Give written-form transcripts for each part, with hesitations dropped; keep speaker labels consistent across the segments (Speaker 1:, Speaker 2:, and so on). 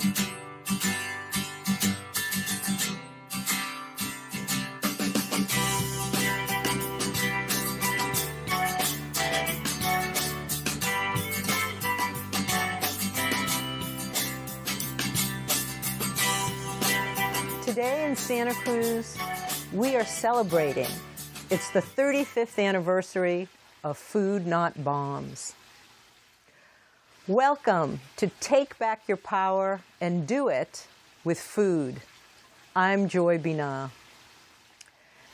Speaker 1: Today in Santa Cruz, we are celebrating. It's the 35th anniversary of Food Not Bombs. Welcome to Take Back Your Power and Do It with Food. I'm Joy Binah.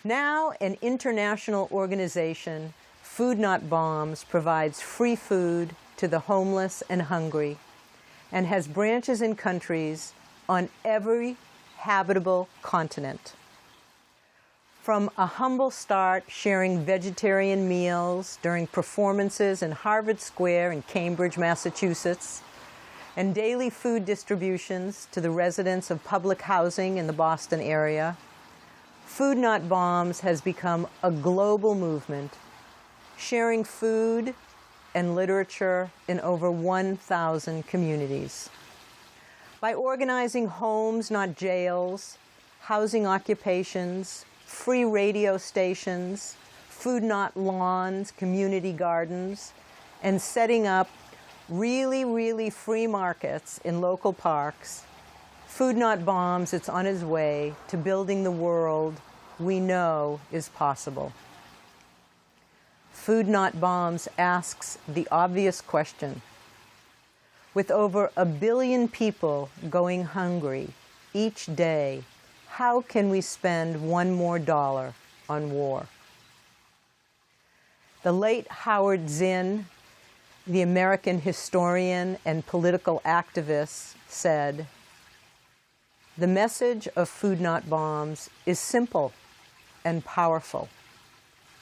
Speaker 1: Now an international organization, Food Not Bombs provides free food to the homeless and hungry and has branches in countries on every habitable continent. From a humble start sharing vegetarian meals during performances in Harvard Square in Cambridge, Massachusetts, and daily food distributions to the residents of public housing in the Boston area, Food Not Bombs has become a global movement, sharing food and literature in over 1,000 communities. By organizing homes, not jails, housing occupations, free radio stations, food not lawns, community gardens, and setting up really free markets in local parks, Food Not Bombs, it's on its way to building the world we know is possible. Food Not Bombs asks the obvious question. With over 1 billion people going hungry each day, how can we spend one more dollar on war? The late Howard Zinn, the American historian and political activist, said, "The message of Food Not Bombs is simple and powerful.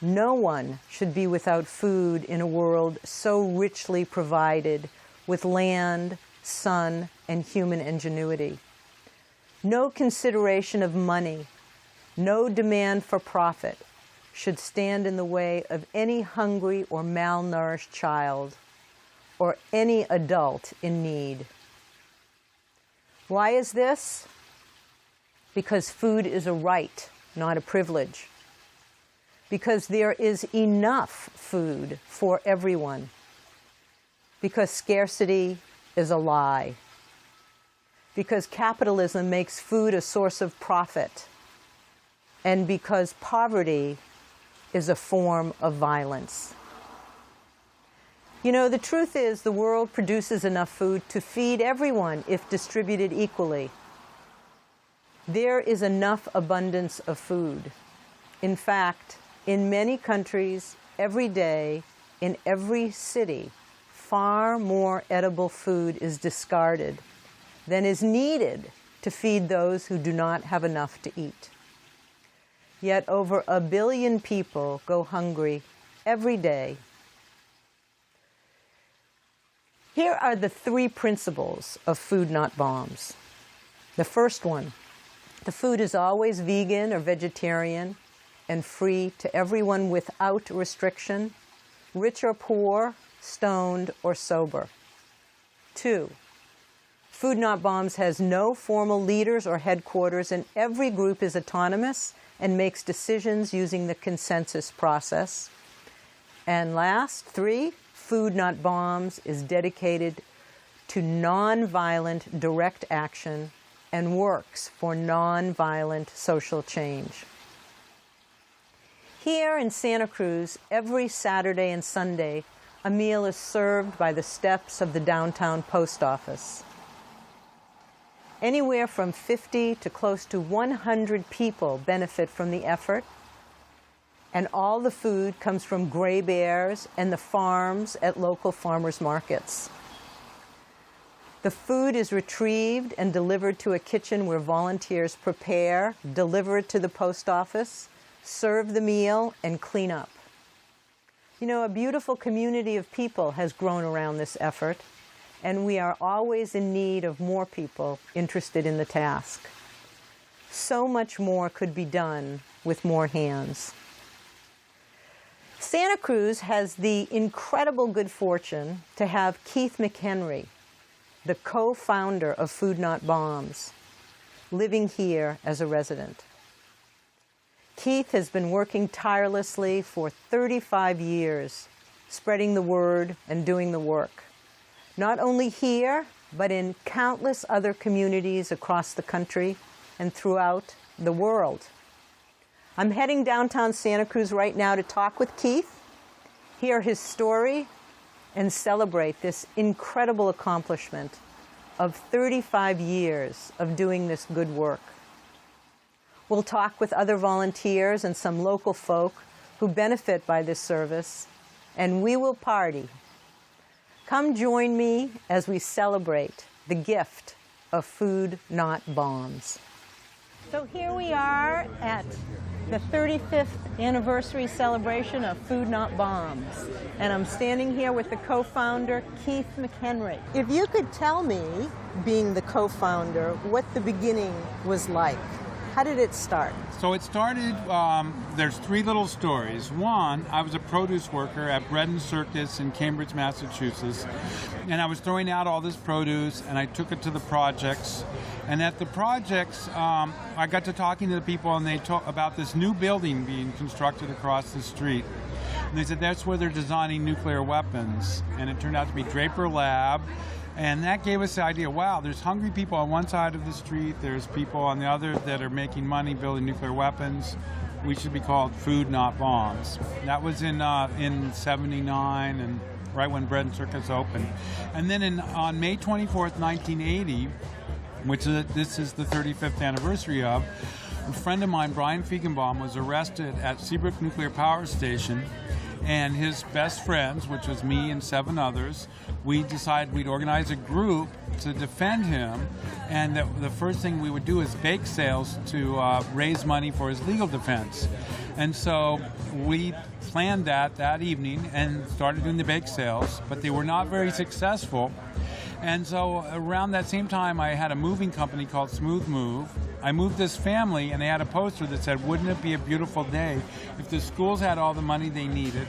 Speaker 1: No one should be without food in a world so richly provided with land, sun, and human ingenuity. No consideration of money, no demand for profit should stand in the way of any hungry or malnourished child or any adult in need." Why is this? Because food is a right, not a privilege. Because there is enough food for everyone. Because scarcity is a lie. Because capitalism makes food a source of profit. And because poverty is a form of violence. You know, the truth is the world produces enough food to feed everyone if distributed equally. There is enough abundance of food. In fact, in many countries, every day, in every city, far more edible food is discarded than is needed to feed those who do not have enough to eat. Yet over 1 billion people go hungry every day. Here are the 3 principles of Food Not Bombs. The first one, the food is always vegan or vegetarian and free to everyone without restriction, rich or poor, stoned or sober. 2, Food Not Bombs has no formal leaders or headquarters, and every group is autonomous and makes decisions using the consensus process. And last, 3, Food Not Bombs is dedicated to nonviolent direct action and works for nonviolent social change. Here in Santa Cruz, every Saturday and Sunday, a meal is served by the steps of the downtown post office. Anywhere from 50 to close to 100 people benefit from the effort, and all the food comes from Gray Bears and the farms at local farmers markets. The food is retrieved and delivered to a kitchen where volunteers prepare, deliver it to the post office, serve the meal, and clean up. You know, a beautiful community of people has grown around this effort, and we are always in need of more people interested in the task. So much more could be done with more hands. Santa Cruz has the incredible good fortune to have Keith McHenry, the co-founder of Food Not Bombs, living here as a resident. Keith has been working tirelessly for 35 years, spreading the word and doing the work, not only here, but in countless other communities across the country and throughout the world. I'm heading downtown Santa Cruz right now to talk with Keith, hear his story, and celebrate this incredible accomplishment of 35 years of doing this good work. We'll talk with other volunteers and some local folk who benefit by this service, and we will party. Come join me as we celebrate the gift of Food Not Bombs. So here we are at the 35th anniversary celebration of Food Not Bombs. And I'm standing here with the co-founder, Keith McHenry. If you could tell me, being the co-founder, what the beginning was like. How did it start?
Speaker 2: So it started, there's three little stories. One, I was a produce worker at Bread and Circus in Cambridge, Massachusetts, and I was throwing out all this produce, and I took it to the projects. And at the projects, I got to talking to the people, and they talked about this new building being constructed across the street. And they said that's where they're designing nuclear weapons. And it turned out to be Draper Lab. And that gave us the idea, wow, there's hungry people on one side of the street, there's people on the other that are making money building nuclear weapons. We should be called Food Not Bombs. That was in '79, and right when Bread and Circus opened. And then on May 24th, 1980, which this is the 35th anniversary of, a friend of mine, Brian Feigenbaum, was arrested at Seabrook Nuclear Power Station, and his best friends, which was me and 7 others, we decided we'd organize a group to defend him, and that the first thing we would do is bake sales to raise money for his legal defense. And so we planned that evening and started doing the bake sales, but they were not very successful. And so around that same time, I had a moving company called Smooth Move. I moved this family, and they had a poster that said, wouldn't it be a beautiful day if the schools had all the money they needed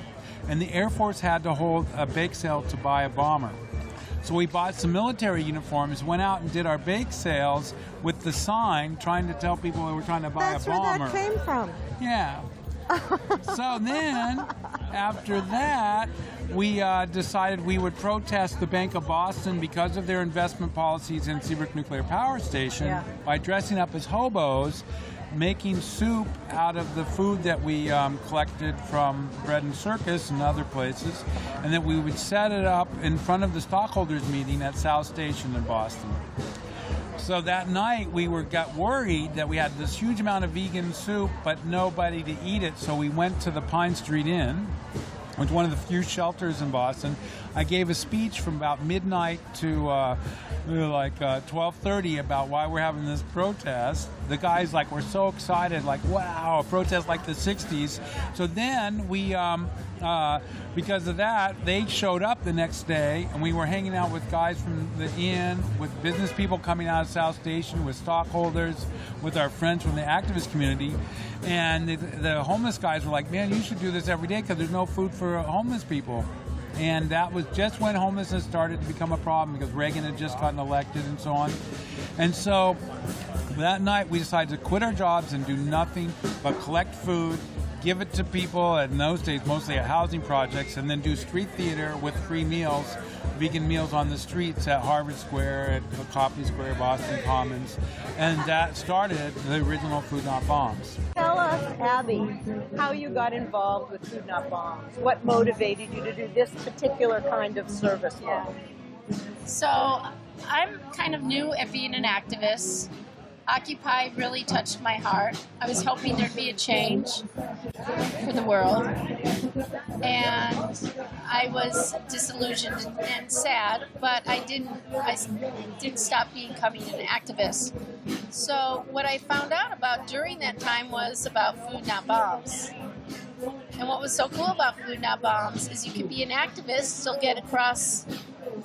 Speaker 2: and the Air Force had to hold a bake sale to buy a bomber. So we bought some military uniforms, went out and did our bake sales with the sign trying to tell people we were trying to buy a bomber.
Speaker 1: That's where that came from.
Speaker 2: Yeah. So then, after that, we decided we would protest the Bank of Boston because of their investment policies in Seabrook Nuclear Power Station by dressing up as hobos, making soup out of the food that we collected from Bread and Circus and other places, and that we would set it up in front of the stockholders meeting at South Station in Boston. So that night we got worried that we had this huge amount of vegan soup but nobody to eat it, so we went to the Pine Street Inn, which is one of the few shelters in Boston. I gave a speech from about midnight to 12:30 about why we're having this protest. The guys were so excited, wow, a protest like the 60s. So then we, because of that, they showed up the next day, and we were hanging out with guys from the inn, with business people coming out of South Station, with stockholders, with our friends from the activist community. And the homeless guys were like, man, you should do this every day because there's no food for homeless people. And that was just when homelessness started to become a problem because Reagan had just gotten elected and so on. And so that night we decided to quit our jobs and do nothing but collect food, give it to people, in those days mostly at housing projects, and then do street theater with free meals, vegan meals on the streets at Harvard Square, at Copley Square, Boston Commons. And that started the original Food Not Bombs.
Speaker 1: Tell us, Abby, how you got involved with Food Not Bombs. What motivated you to do this particular kind of service?
Speaker 3: Yeah. So I'm kind of new at being an activist. Occupy really touched my heart. I was hoping there'd be a change for the world. And I was disillusioned and sad, but I didn't stop becoming an activist. So what I found out about during that time was about Food Not Bombs. And what was so cool about Food Not Bombs is you can be an activist, still get across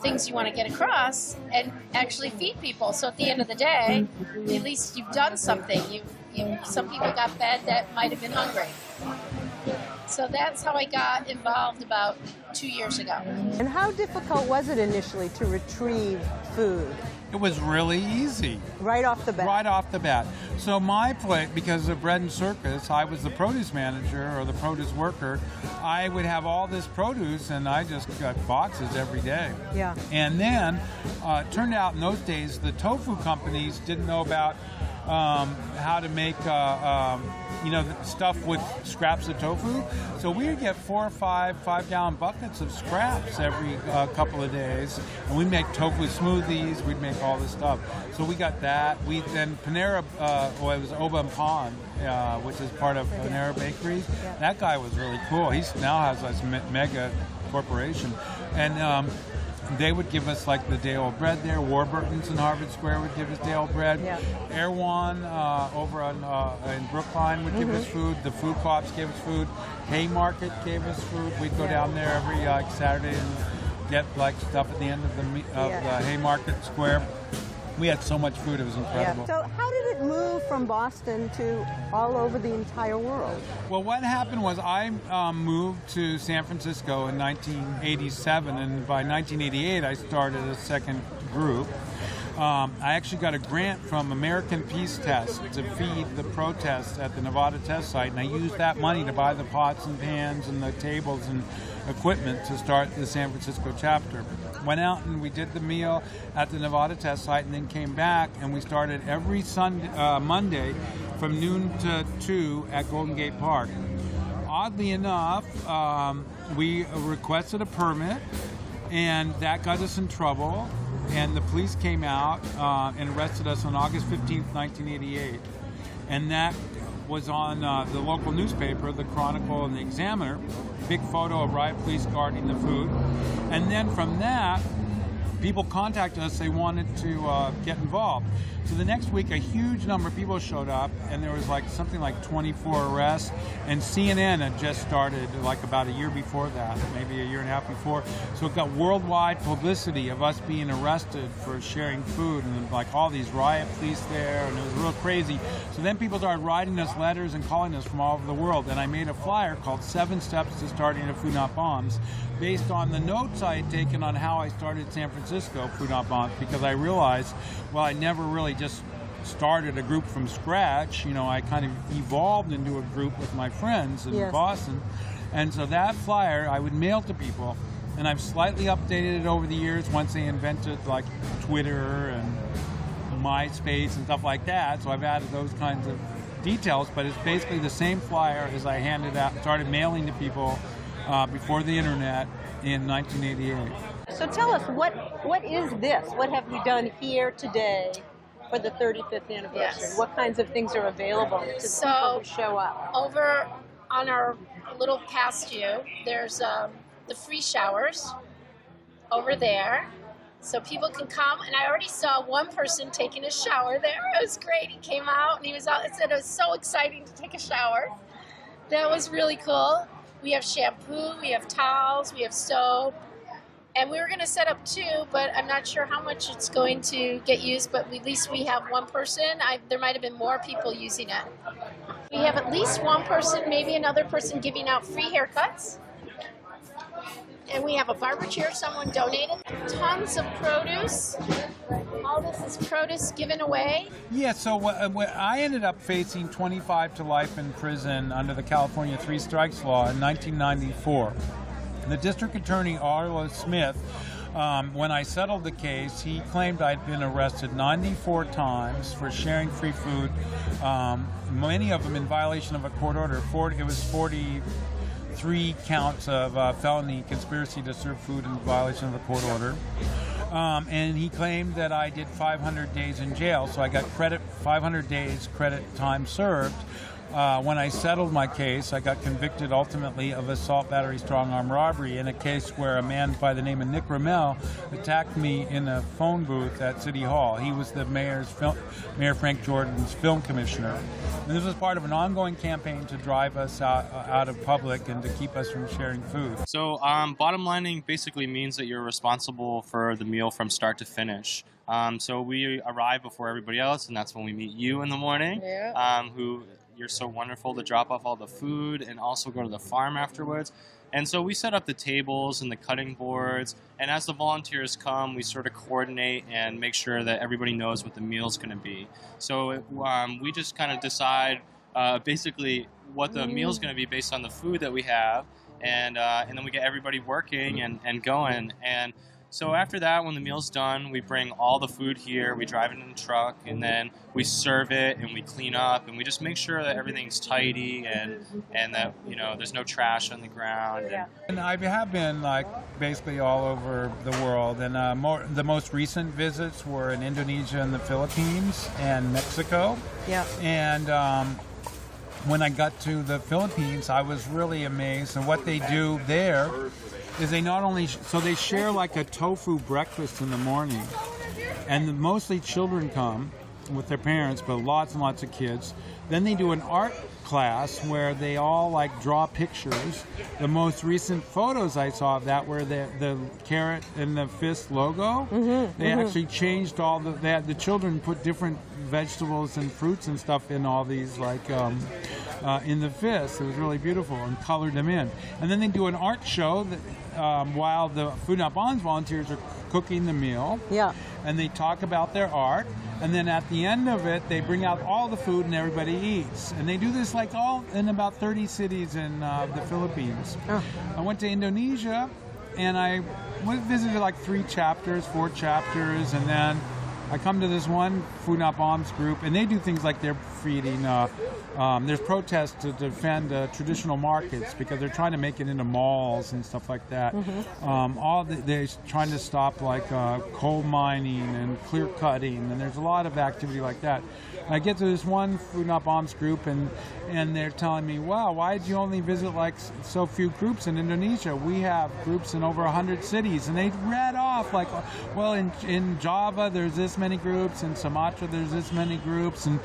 Speaker 3: things you want to get across, and actually feed people. So at the end of the day, at least you've done something. Some people got fed that might have been hungry. So that's how I got involved about 2 years ago.
Speaker 1: And how difficult was it initially to retrieve food?
Speaker 2: It was really easy.
Speaker 1: Right off the bat?
Speaker 2: Right off the bat. So my plate, because of Bread and Circus, I was the produce manager or the produce worker. I would have all this produce, and I just got boxes every day.
Speaker 1: Yeah.
Speaker 2: And then it turned out in those days the tofu companies didn't know about how to make stuff with scraps of tofu. So we would get 4 or 5-gallon buckets of scraps every couple of days, and we'd make tofu smoothies. We'd make all this stuff. So we got that. We then Panera, it was Oba and Pond, which is part of Panera Bakeries.
Speaker 1: Yeah.
Speaker 2: That guy was really cool. He now has this mega corporation, and they would give us like the day old bread there. Warburton's in Harvard Square would give us day old bread.
Speaker 1: Yeah.
Speaker 2: Erewhon over in Brookline would give us food. The food co-ops gave us food. Haymarket gave us food. We'd go down there every Saturday and get like stuff at the end of the Haymarket Square. We had so much food, it was incredible.
Speaker 1: Yeah. So how did it move from Boston to all over the entire world?
Speaker 2: Well, what happened was I moved to San Francisco in 1987, and by 1988 I started a second group. I actually got a grant from American Peace Test to feed the protests at the Nevada test site, and I used that money to buy the pots and pans and the tables and equipment to start the San Francisco chapter. Went out and we did the meal at the Nevada test site, and then came back and we started every Monday from noon to 2 at Golden Gate Park. Oddly enough, we requested a permit, and that got us in trouble, and the police came out and arrested us on August 15th, 1988. And that was on the local newspaper, the Chronicle and the Examiner, big photo of riot police guarding the food. And then from that, people contacted us, they wanted to get involved. So the next week, a huge number of people showed up, and there was something like 24 arrests, and CNN had just started about a year before that, maybe a year and a half before. So it got worldwide publicity of us being arrested for sharing food, and all these riot police there, and it was real crazy. So then people started writing us letters and calling us from all over the world, and I made a flyer called 7 Steps to Starting a Food Not Bombs, based on the notes I had taken on how I started San Francisco Food Not Bombs, because I realized, I never really just started a group from scratch. I kind of evolved into a group with my friends in Boston. And so that flyer I would mail to people, and I've slightly updated it over the years once they invented Twitter and MySpace and stuff like that. So I've added those kinds of details, but it's basically the same flyer as I handed out, started mailing to people before the internet in 1988.
Speaker 1: So tell us, what is this? What have you done here today for the 35th anniversary?
Speaker 3: Yes.
Speaker 1: What kinds of things are available to people who show up?
Speaker 3: Over on our little past you, there's the free showers over there. So people can come, and I already saw one person taking a shower there. It was great. He came out, and he was out and said it was so exciting to take a shower. That was really cool. We have shampoo, we have towels, we have soap. And we were going to set up 2, but I'm not sure how much it's going to get used, but at least we have one person. There might have been more people using it. We have at least one person, maybe another person giving out free haircuts. And we have a barber chair someone donated. Tons of produce. All this is produce given away.
Speaker 2: Yeah, so I ended up facing 25 to life in prison under the California 3 Strikes Law in 1994. The district attorney, Arlo Smith, when I settled the case, he claimed I'd been arrested 94 times for sharing free food, many of them in violation of a court order. It was 43 counts of felony conspiracy to serve food in violation of a court order. And he claimed that I did 500 days in jail, so I got 500 days credit time served. When I settled my case, I got convicted ultimately of assault, battery, strong-arm robbery in a case where a man by the name of Nick Ramel attacked me in a phone booth at City Hall. He was the Mayor Frank Jordan's film commissioner. And this was part of an ongoing campaign to drive us out of public and to keep us from sharing food.
Speaker 4: So bottom lining basically means that you're responsible for the meal from start to finish. So we arrive before everybody else, and that's when we meet you in the morning, who you're so wonderful to drop off all the food and also go to the farm afterwards. And so we set up the tables and the cutting boards, and as the volunteers come, we sort of coordinate and make sure that everybody knows what the meal's going to be. So we just kind of decide basically what the meal's going to be based on the food that we have, and then we get everybody working and going. And so after that, when the meal's done, we bring all the food here, we drive it in the truck, and then we serve it and we clean up, and we just make sure that everything's tidy and that, you know, there's no trash on the ground.
Speaker 2: And I have been like basically all over the world, and the most recent visits were in Indonesia and the Philippines and Mexico.
Speaker 1: Yeah.
Speaker 2: And when I got to the Philippines, I was really amazed. And what they do there is they not only, so they share like a tofu breakfast in the morning, and mostly children come with their parents, but lots and lots of kids. Then they do an art class where they all like draw pictures. The most recent photos I saw of that were the carrot and the fist logo. They actually changed all the children put different vegetables and fruits and stuff in all these like in the fist. It was really beautiful, and colored them in. And then they do an art show that, while the Food Not Bombs volunteers are cooking the meal.
Speaker 1: Yeah.
Speaker 2: And they talk about their art, and then at the end of it, they bring out all the food and everybody eats. And they do this like all in about 30 cities in the Philippines.
Speaker 1: Oh.
Speaker 2: I went to Indonesia, and I visited like 4 chapters, and then I come to this one Food Not Bombs group, and they do things like they're feeding. There's protests to defend traditional markets because they're trying to make it into malls and stuff like that. They're trying to stop like coal mining and clear cutting, and there's a lot of activity like that. I get to this one Food Not Bombs group, and they're telling me, wow, why did you only visit like so few groups in Indonesia? We have groups in over 100 cities. And they read off like, well, in Java there's this many groups, in Sumatra there's this many groups. And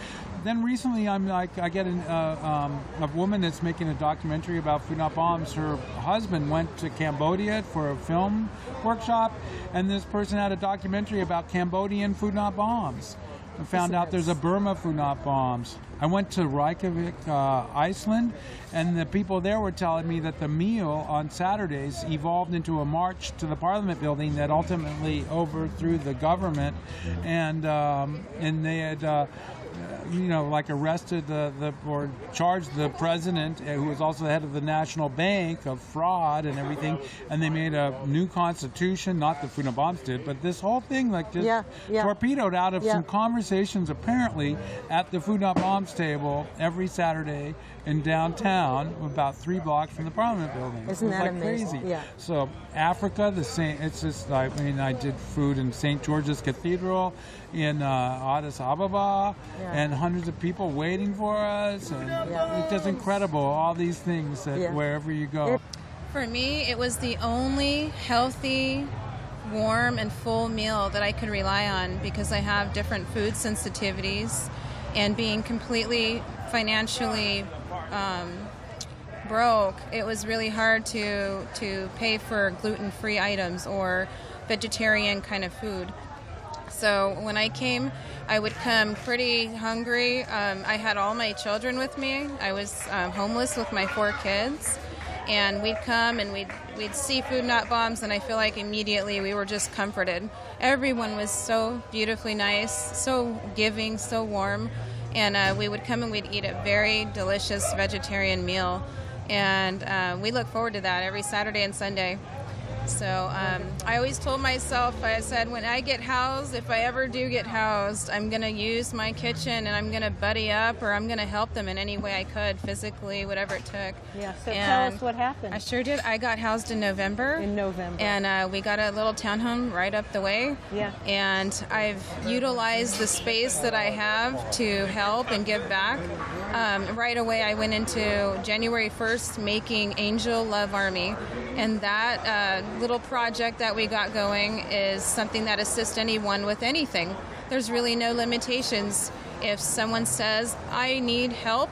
Speaker 2: then recently I get a woman that's making a documentary about Food Not Bombs. Her husband went to Cambodia for a film workshop, and this person had a documentary about Cambodian Food Not Bombs. I found out there's a Burma Food Not Bombs. I went to Reykjavik, Iceland, and the people there were telling me that the meal on Saturdays evolved into a march to the Parliament building that ultimately overthrew the government, and they had arrested or charged the president, who was also the head of the National Bank, of fraud and everything, and they made a new constitution, not the Food Not Bombs did, but this whole thing torpedoed out of some conversations apparently at the Food Not Bombs table every Saturday in downtown, about 3 blocks from the Parliament building.
Speaker 1: Isn't that
Speaker 2: amazing?
Speaker 1: Crazy. Yeah.
Speaker 2: So Africa, the same. It's just, I did food in St. George's Cathedral in Addis Ababa, and hundreds of people waiting for us, and it's just incredible, all these things that wherever you go.
Speaker 5: For me, it was the only healthy, warm, and full meal that I could rely on, because I have different food sensitivities, and being completely financially broke, it was really hard to pay for gluten-free items or vegetarian kind of food. So when I came, I would come pretty hungry. I had all my children with me. I was homeless with my 4 kids. And we'd come and we'd see Food Not Bombs, and I feel like immediately we were just comforted. Everyone was so beautifully nice, so giving, so warm. And we would come and we'd eat a very delicious vegetarian meal. And we look forward to that every Saturday and Sunday. So I always told myself, I said, when I get housed, if I ever do get housed, I'm going to use my kitchen, and I'm going to buddy up, or I'm going to help them in any way I could, physically, whatever it took.
Speaker 1: Yeah, so tell us what happened.
Speaker 5: I sure did. I got housed in November. And we got a little townhome right up the way.
Speaker 1: Yeah.
Speaker 5: And I've utilized the space that I have to help and give back. Right away, I went into January 1st making Angel Love Army. And that little project that we got going is something that assists anyone with anything. There's really no limitations. If someone says, I need help,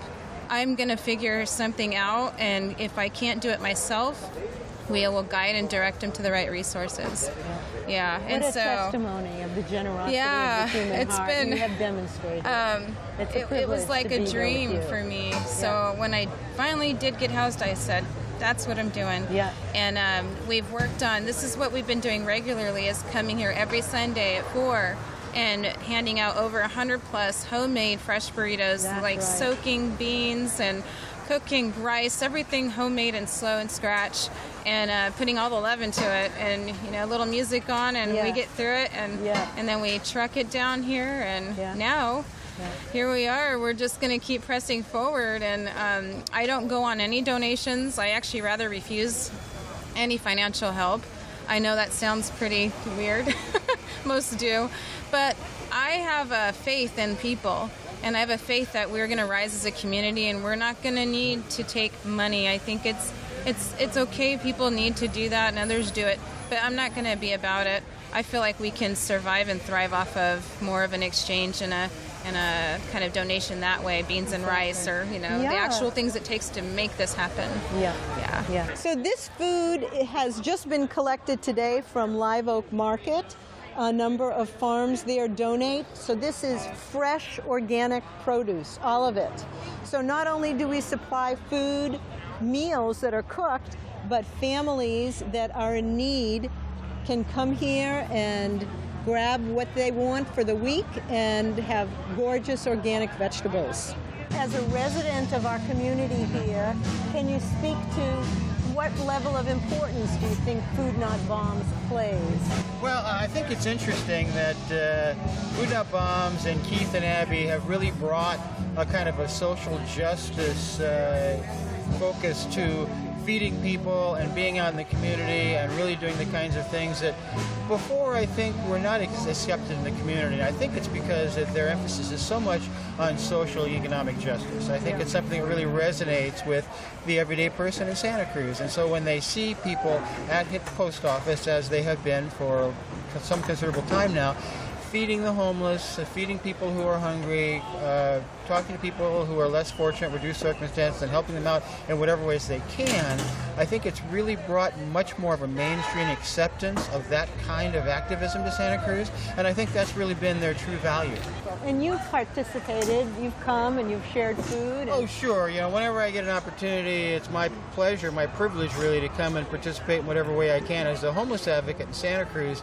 Speaker 5: I'm going to figure something out. And if I can't do it myself, we will guide and direct them to the right resources. Yeah.
Speaker 1: What a testimony of the generosity
Speaker 5: Yeah,
Speaker 1: of the human
Speaker 5: it's
Speaker 1: heart.
Speaker 5: been-
Speaker 1: You have demonstrated. It's a
Speaker 5: It was
Speaker 1: privilege
Speaker 5: like
Speaker 1: to
Speaker 5: a
Speaker 1: be here with
Speaker 5: dream
Speaker 1: you.
Speaker 5: for me. So when I finally did get housed, I said, that's what I'm doing.
Speaker 1: Yeah.
Speaker 5: And we've worked on, this is what we've been doing regularly, is coming here every Sunday at 4 and handing out over 100 plus homemade fresh burritos,
Speaker 1: That's
Speaker 5: like
Speaker 1: right.
Speaker 5: soaking beans and cooking rice, everything homemade and slow and scratch, and putting all the love into it, and a little music on, and
Speaker 1: Yeah.
Speaker 5: we get through it, and
Speaker 1: Yeah.
Speaker 5: and then we truck it down here, and
Speaker 1: Yeah.
Speaker 5: now here we are. We're just going to keep pressing forward, and I don't go on any donations. I actually rather refuse any financial help. I know that sounds pretty weird. Most do. But I have a faith in people, and I have a faith that we're going to rise as a community, and we're not going to need to take money. I think it's okay. People need to do that, and others do it. But I'm not going to be about it. I feel like we can survive and thrive off of more of an exchange and a kind of donation that way, beans and rice, or the actual things it takes to make this happen. Yeah.
Speaker 1: So this food has just been collected today from Live Oak Market. A number of farms there donate. So this is fresh organic produce, all of it. So not only do we supply food, meals that are cooked, but families that are in need can come here and grab what they want for the week and have gorgeous organic vegetables. As a resident of our community here, can you speak to what level of importance do you think Food Not Bombs plays?
Speaker 6: Well, I think it's interesting that Food Not Bombs and Keith and Abby have really brought a kind of a social justice focus to feeding people and being out in the community and really doing the kinds of things that before I think were not accepted in the community. And I think it's because their emphasis is so much on social economic justice. I think it's something that really resonates with the everyday person in Santa Cruz. And so when they see people at the post office, as they have been for some considerable time now, feeding the homeless, feeding people who are hungry, talking to people who are less fortunate, reduced circumstances, and helping them out in whatever ways they can, I think it's really brought much more of a mainstream acceptance of that kind of activism to Santa Cruz, and I think that's really been their true value.
Speaker 1: And you've participated, you've come and you've shared food.
Speaker 6: Oh, sure. Whenever I get an opportunity, it's my pleasure, my privilege really, to come and participate in whatever way I can. As a homeless advocate in Santa Cruz,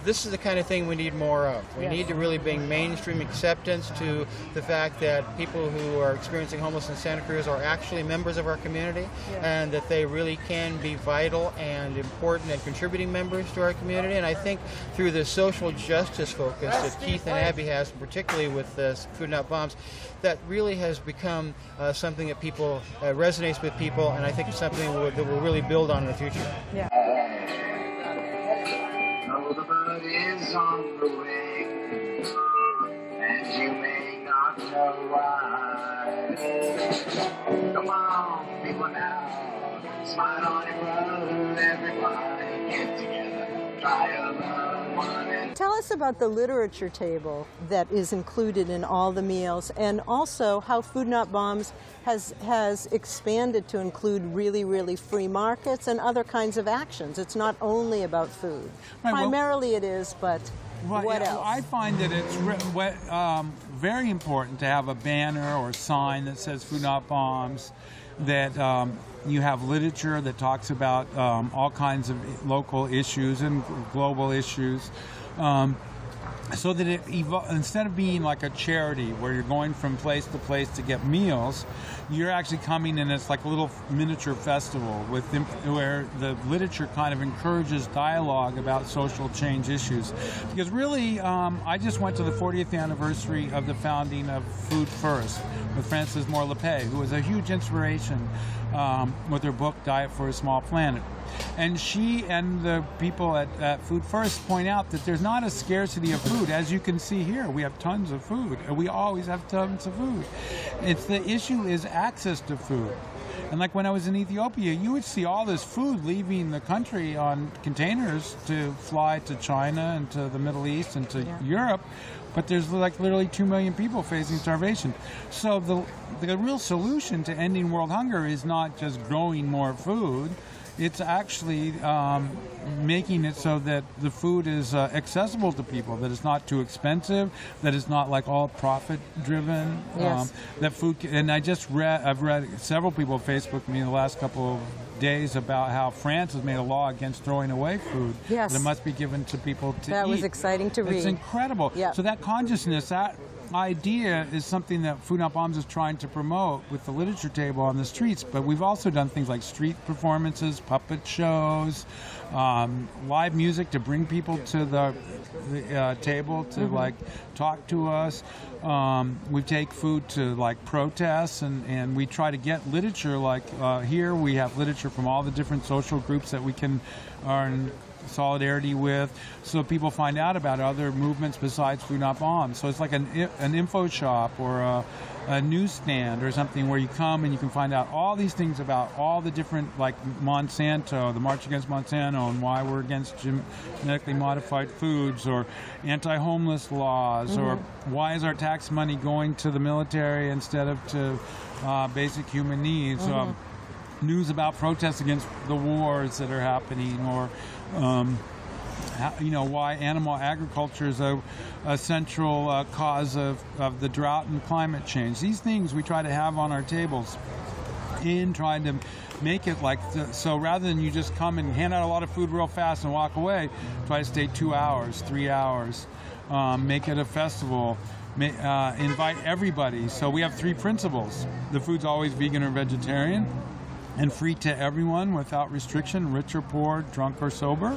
Speaker 6: this is the kind of thing we need more of. We need to really bring mainstream acceptance to the fact that people who are experiencing homelessness in Santa Cruz are actually members of our community, and that they really can be vital and important and contributing members to our community. And I think through the social justice focus that Keith and Abby has, particularly with Food Not Bombs, that really has become something that people resonates with people, and I think it's something that we'll really build on in the future.
Speaker 1: Yeah.
Speaker 7: Oh, the bird is on the wing, and you may not know why. Come on, people now, smile on your road, everybody get together, try a love one and
Speaker 1: Tell us about the literature table that is included in all the meals, and also how Food Not Bombs has expanded to include really free markets and other kinds of actions. It's not only about food.
Speaker 2: Right, well,
Speaker 1: primarily it is, but what else?
Speaker 2: I find that it's very important to have a banner or sign that says Food Not Bombs, that you have literature that talks about all kinds of local issues and global issues, so that instead of being like a charity where you're going from place to place to get meals, you're actually coming and it's like a little miniature festival where the literature kind of encourages dialogue about social change issues. Because really, I just went to the 40th anniversary of the founding of Food First with Frances Moore Lepay, who was a huge inspiration with her book Diet for a Small Planet. And she and the people at Food First point out that there's not a scarcity of food. As you can see here, we have tons of food. And we always have tons of food. The issue is access to food. And like when I was in Ethiopia, you would see all this food leaving the country on containers to fly to China and to the Middle East and to Europe. But there's like literally 2 million people facing starvation. So the real solution to ending world hunger is not just growing more food. it's actually making it so that the food is accessible to people, that it's not too expensive, that it's not like all profit driven.
Speaker 1: Yes.
Speaker 2: That food, and I've read several people Facebook me in the last couple of days about how France has made a law against throwing away food.
Speaker 1: Yes.
Speaker 2: That it must be given to people to eat.
Speaker 1: That was exciting to read.
Speaker 2: It's incredible.
Speaker 1: Yeah.
Speaker 2: So that consciousness, that idea is something that Food Not Bombs is trying to promote with the literature table on the streets. But we've also done things like street performances, puppet shows, live music to bring people to the table to like talk to us. We take food to like protests, and we try to get literature. Like here, we have literature from all the different social groups that we are in solidarity with, so people find out about other movements besides Food Not Bombs. So it's like an info shop or a newsstand or something where you come and you can find out all these things about all the different, like Monsanto, the March Against Monsanto, and why we're against genetically modified foods, or anti-homeless laws, or why is our tax money going to the military instead of to basic human needs. News about protests against the wars that are happening, or why animal agriculture is a central cause of the drought and climate change. These things we try to have on our tables in trying to make it like, so rather than you just come and hand out a lot of food real fast and walk away, try to stay 2 hours, 3 hours, make it a festival. Invite everybody. So we have 3 principles. The food's always vegan or vegetarian, and free to everyone without restriction, rich or poor, drunk or sober.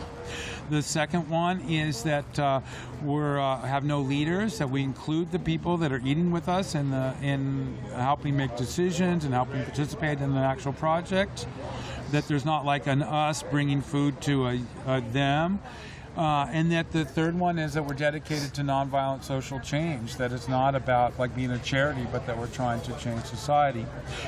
Speaker 2: The second one is that we have no leaders, that we include the people that are eating with us in helping make decisions and helping participate in the actual project, that there's not like an us bringing food to a them. And that the third one is that we're dedicated to nonviolent social change, that it's not about like being a charity, but that we're trying to change society.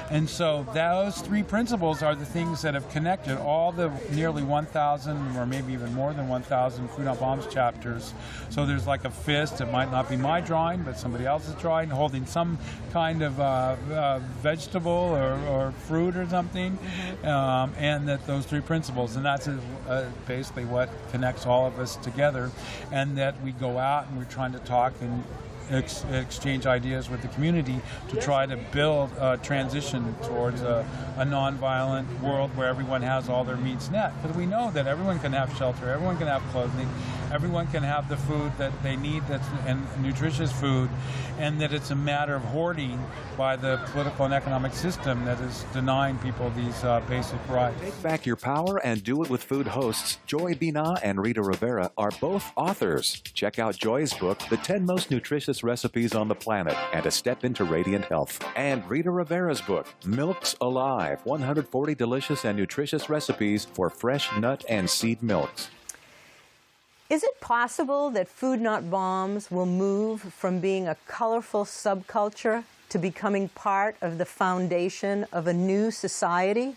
Speaker 2: And so those 3 principles are the things that have connected all the nearly 1,000 or maybe even more than 1,000 Food Not Bombs chapters. So there's like a fist, it might not be my drawing, but somebody else's drawing, holding some kind of vegetable or fruit or something, and that those 3 principles, and that's basically what connects all of us together, and that we go out and we're trying to talk and exchange ideas with the community to try to build a transition towards a nonviolent world where everyone has all their needs met. Because we know that everyone can have shelter, everyone can have clothing, everyone can have the food that they need, and nutritious food, and that it's a matter of hoarding by the political and economic system that is denying people these basic rights.
Speaker 8: Take Back Your Power and Do It With Food hosts Joy Binah and Rita Rivera are both authors. Check out Joy's book, The 10 Most Nutritious Recipes on the Planet and a Step into Radiant Health. And Rita Rivera's book, Milks Alive, 140 Delicious and Nutritious Recipes for Fresh Nut and Seed Milks.
Speaker 1: Is it possible that Food Not Bombs will move from being a colorful subculture to becoming part of the foundation of a new society?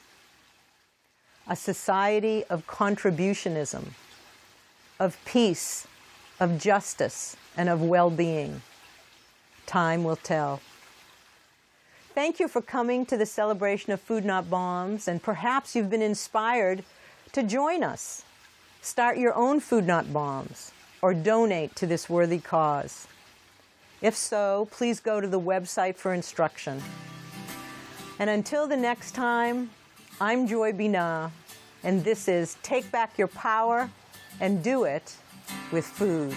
Speaker 1: A society of contributionism, of peace, of justice, and of well-being. Time will tell. Thank you for coming to the celebration of Food Not Bombs, and perhaps you've been inspired to join us. Start your own Food Not Bombs or donate to this worthy cause. If so, please go to the website for instruction. And until the next time, I'm Joy Binah, and this is Take Back Your Power and Do It with Food.